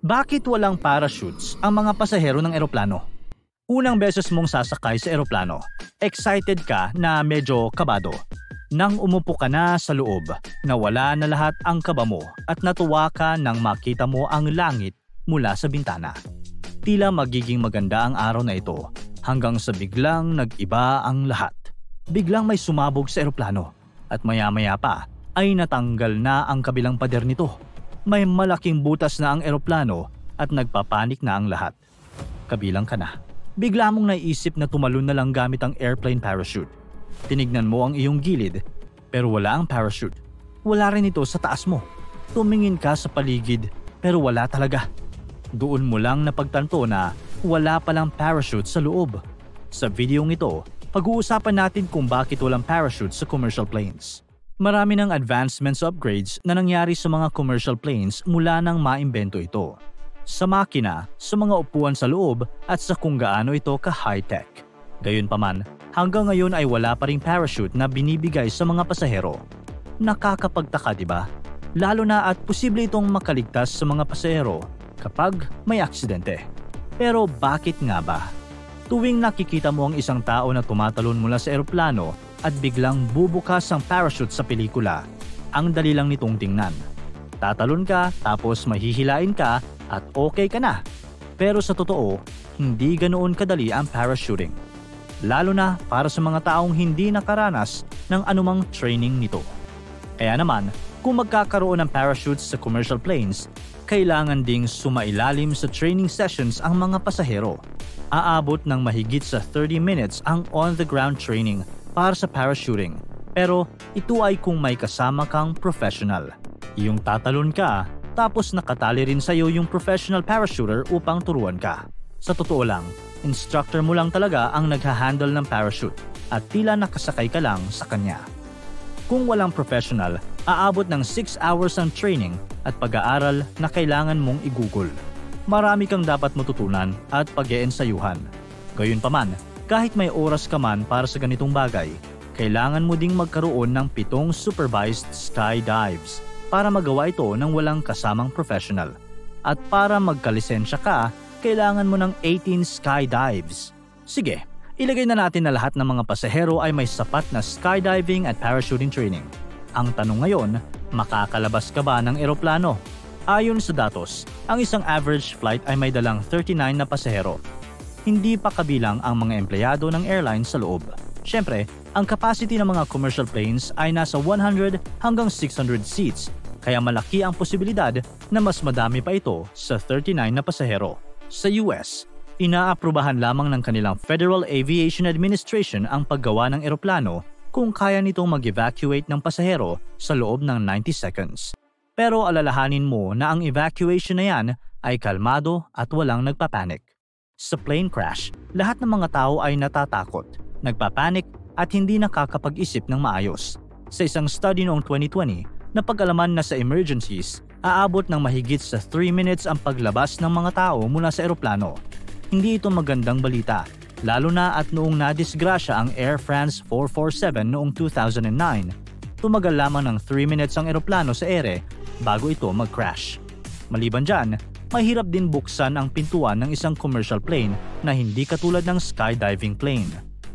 Bakit walang parachutes ang mga pasahero ng eroplano? Unang beses mong sasakay sa eroplano, excited ka na medyo kabado. Nang umupo ka na sa loob, nawala na lahat ang kaba mo at natuwa ka nang makita mo ang langit mula sa bintana. Tila magiging maganda ang araw na ito hanggang sa biglang nag-iba ang lahat. Biglang may sumabog sa eroplano at maya-maya pa ay natanggal na ang kabilang pader nito. May malaking butas na ang eroplano at nagpapanik na ang lahat. Kabilang ka na. Bigla mong naisip na tumalon na lang gamit ang airplane parachute. Tinignan mo ang iyong gilid pero wala ang parachute. Wala rin ito sa taas mo. Tumingin ka sa paligid pero wala talaga. Doon mo lang napagtanto na wala palang parachute sa loob. Sa videong ito, pag-uusapan natin kung bakit walang parachute sa commercial planes. Marami ng advancements upgrades na nangyari sa mga commercial planes mula nang maimbento ito. Sa makina, sa mga upuan sa loob at sa kung gaano ito ka-high-tech. Gayunpaman, hanggang ngayon ay wala pa ring parachute na binibigay sa mga pasahero. Nakakapagtaka, di ba? Lalo na at posible itong makaligtas sa mga pasahero kapag may aksidente. Pero bakit nga ba? Tuwing nakikita mo ang isang tao na tumatalon mula sa eroplano at biglang bubukas ang parachute sa pelikula, ang dali lang nitong tingnan. Tatalon ka tapos mahihilain ka at okay ka na. Pero sa totoo, hindi ganoon kadali ang parachuting. Lalo na para sa mga taong hindi nakaranas ng anumang training nito. Kaya naman, kung magkakaroon ng parachutes sa commercial planes, kailangan ding sumailalim sa training sessions ang mga pasahero. Aabot ng mahigit sa 30 minutes ang on-the-ground training para sa parachuting. Pero ito ay kung may kasama kang professional. Yung tatalon ka, tapos nakatali rin sa'yo yung professional parachuter upang turuan ka. Sa totoo lang, instructor mo lang talaga ang nagha-handle ng parachute at tila nakasakay ka lang sa kanya. Kung walang professional, aabot ng 6 hours ang training at pag-aaral na kailangan mong i-google. Marami kang dapat matutunan at pag-eensayuhan. Gayunpaman, kahit may oras ka man para sa ganitong bagay, kailangan mo ding magkaroon ng 7 supervised skydives para magawa ito ng walang kasamang professional. At para magkalisensya ka, kailangan mo ng 18 skydives. Sige, ilagay na natin na lahat ng mga pasahero ay may sapat na skydiving at parachuting training. Ang tanong ngayon, makakalabas ka ba ng eroplano? Ayon sa datos, ang isang average flight ay may dalang 39 na pasahero. Hindi pa kabilang ang mga empleyado ng airline sa loob. Siyempre, ang capacity ng mga commercial planes ay nasa 100 hanggang 600 seats, kaya malaki ang posibilidad na mas madami pa ito sa 39 na pasahero. Sa US, inaaprubahan lamang ng kanilang Federal Aviation Administration ang paggawa ng eroplano kung kaya nitong mag-evacuate ng pasahero sa loob ng 90 seconds. Pero alalahanin mo na ang evacuation na yan ay kalmado at walang nagpapanik. Sa plane crash, lahat ng mga tao ay natatakot, nagpapanik at hindi nakakapag-isip ng maayos. Sa isang study noong 2020, napag-alaman na sa emergencies, aabot ng mahigit sa 3 minutes ang paglabas ng mga tao mula sa eroplano. Hindi ito magandang balita, lalo na at noong nadisgrasya ang Air France 447 noong 2009. Tumagal lamang ng 3 minutes ang eroplano sa ere bago ito mag-crash. Maliban dyan, mahirap din buksan ang pintuan ng isang commercial plane na hindi katulad ng skydiving plane.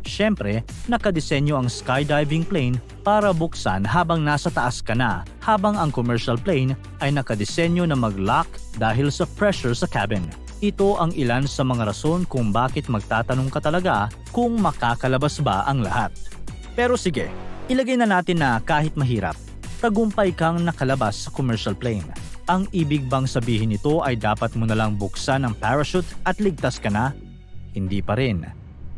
Siyempre, nakadisenyo ang skydiving plane para buksan habang nasa taas ka na, habang ang commercial plane ay nakadisenyo na mag-lock dahil sa pressure sa cabin. Ito ang ilan sa mga rason kung bakit magtatanong ka talaga kung makakalabas ba ang lahat. Pero sige, ilagay na natin na kahit mahirap, tagumpay kang nakalabas sa commercial plane. Ang ibig bang sabihin nito ay dapat mo na lang buksan ang parachute at ligtas ka na? Hindi pa rin.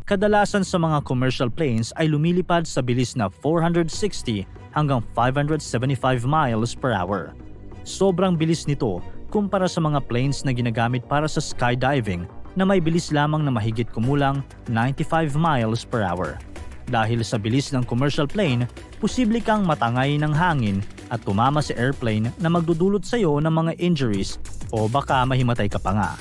Kadalasan sa mga commercial planes ay lumilipad sa bilis na 460 hanggang 575 miles per hour. Sobrang bilis nito kumpara sa mga planes na ginagamit para sa skydiving na may bilis lamang na mahigit kumulang 95 miles per hour. Dahil sa bilis ng commercial plane, posible kang matangay ng hangin at tumama sa airplane na magdudulot sa iyo ng mga injuries o baka mahimatay ka pa nga.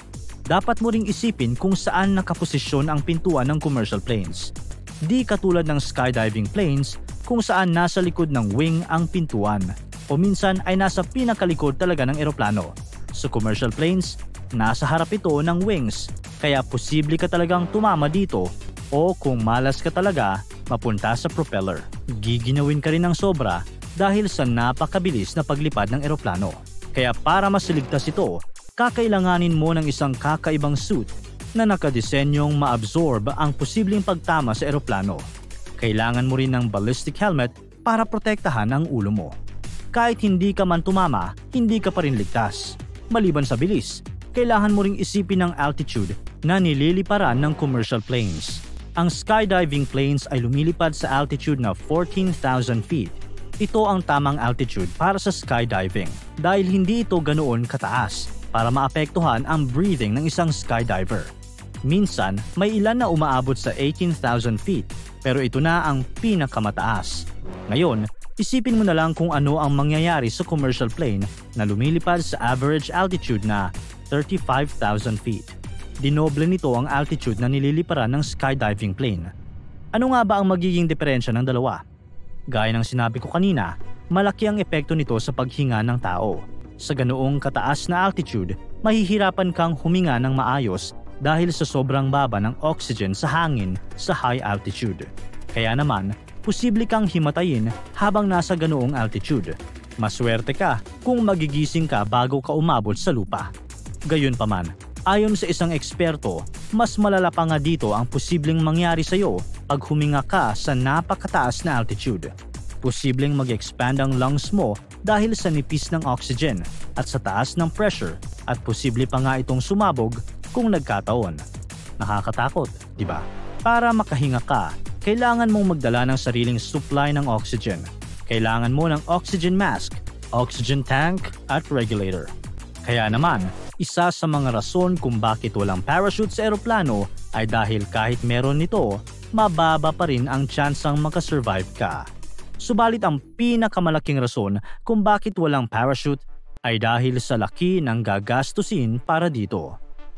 Dapat mo ring isipin kung saan nakaposisyon ang pintuan ng commercial planes. Di katulad ng skydiving planes kung saan nasa likod ng wing ang pintuan o minsan ay nasa pinakalikod talaga ng eroplano. Sa commercial planes, nasa harap ito ng wings, kaya posible ka talagang tumama dito o kung malas ka talaga, mapunta sa propeller. Giginawin ka rin ng sobra dahil sa napakabilis na paglipad ng eroplano. Kaya para mas ligtas ito, kakailanganin mo ng isang kakaibang suit na nakadesenyong ma-absorb ang posibleng pagtama sa eroplano. Kailangan mo rin ng ballistic helmet para protektahan ang ulo mo. Kahit hindi ka man tumama, hindi ka pa rin ligtas. Maliban sa bilis, kailangan mo ring isipin ang altitude na nililiparan ng commercial planes. Ang skydiving planes ay lumilipad sa altitude na 14,000 feet. Ito ang tamang altitude para sa skydiving dahil hindi ito ganoon kataas para maapektuhan ang breathing ng isang skydiver. Minsan, may ilan na umaabot sa 18,000 feet pero ito na ang pinakamataas. Ngayon, isipin mo na lang kung ano ang mangyayari sa commercial plane na lumilipad sa average altitude na 35,000 feet. Dinoble nito ang altitude na nililiparan ng skydiving plane. Ano nga ba ang magiging diferensya ng dalawa? Gaya ng sinabi ko kanina, malaki ang epekto nito sa paghinga ng tao. Sa ganoong kataas na altitude, mahihirapan kang huminga ng maayos dahil sa sobrang baba ng oxygen sa hangin sa high altitude. Kaya naman, posible kang himatayin habang nasa ganoong altitude. Maswerte ka kung magigising ka bago ka umabot sa lupa. Gayunpaman, ayon sa isang eksperto, mas malala pa nga dito ang posibleng mangyari sa iyo pag huminga ka sa napakataas na altitude. Posibleng mag-expand ang lungs mo dahil sa nipis ng oxygen at sa taas ng pressure at posible pa nga itong sumabog kung nagkataon. Nakakatakot, di ba? Para makahinga ka, kailangan mong magdala ng sariling supply ng oxygen. Kailangan mo ng oxygen mask, oxygen tank at regulator. Kaya naman, isa sa mga rason kung bakit walang parachute sa eroplano ay dahil kahit meron nito, mababa pa rin ang tsansang makasurvive ka. Subalit ang pinakamalaking rason kung bakit walang parachute ay dahil sa laki ng gagastusin para dito.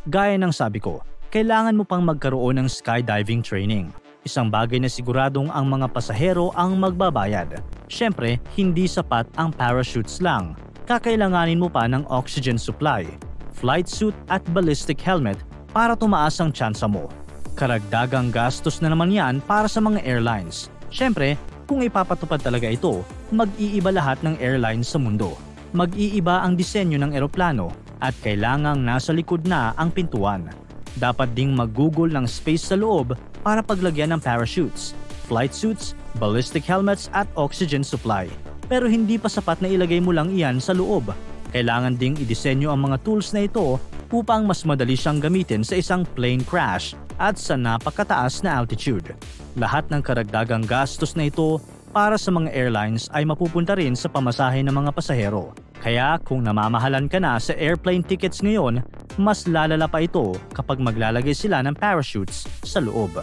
Gaya ng sabi ko, kailangan mo pang magkaroon ng skydiving training. Isang bagay na siguradong ang mga pasahero ang magbabayad. Siyempre, hindi sapat ang parachutes lang. Kakailanganin mo pa ng oxygen supply, flight suit at ballistic helmet para tumaas ang tsansa mo. Karagdagang gastos na naman yan para sa mga airlines. Siyempre, kung ipapatupad talaga ito, mag-iiba lahat ng airlines sa mundo. Mag-iiba ang disenyo ng eroplano at kailangang nasa likod na ang pintuan. Dapat ding mag-google ng space sa loob para paglagyan ng parachutes, flight suits, ballistic helmets at oxygen supply. Pero hindi pa sapat na ilagay mo lang iyan sa loob. Kailangan ding idisenyo ang mga tools na ito upang mas madali siyang gamitin sa isang plane crash at sa napakataas na altitude. Lahat ng karagdagang gastos na ito para sa mga airlines ay mapupunta rin sa pamasahe ng mga pasahero. Kaya kung namamahalan ka na sa airplane tickets ngayon, mas lalala pa ito kapag maglalagay sila ng parachutes sa loob.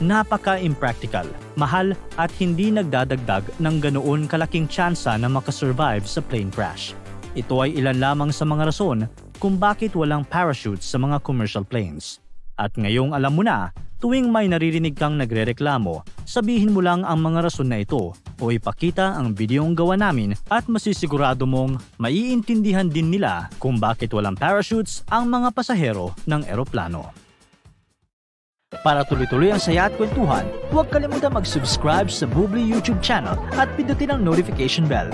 Napaka-impractical, mahal at hindi nagdadagdag ng ganoon kalaking tsansa na makasurvive sa plane crash. Ito ay ilan lamang sa mga rason kung bakit walang parachutes sa mga commercial planes. At ngayong alam mo na, tuwing may naririnig kang nagrereklamo, sabihin mo lang ang mga rason na ito o ipakita ang videong gawa namin at masisigurado mong maiintindihan din nila kung bakit walang parachutes ang mga pasahero ng eroplano. Para tuloy-tuloy ang saya at kwentuhan, huwag kalimutan mag-subscribe sa Bubbly YouTube channel at pindutin ang notification bell.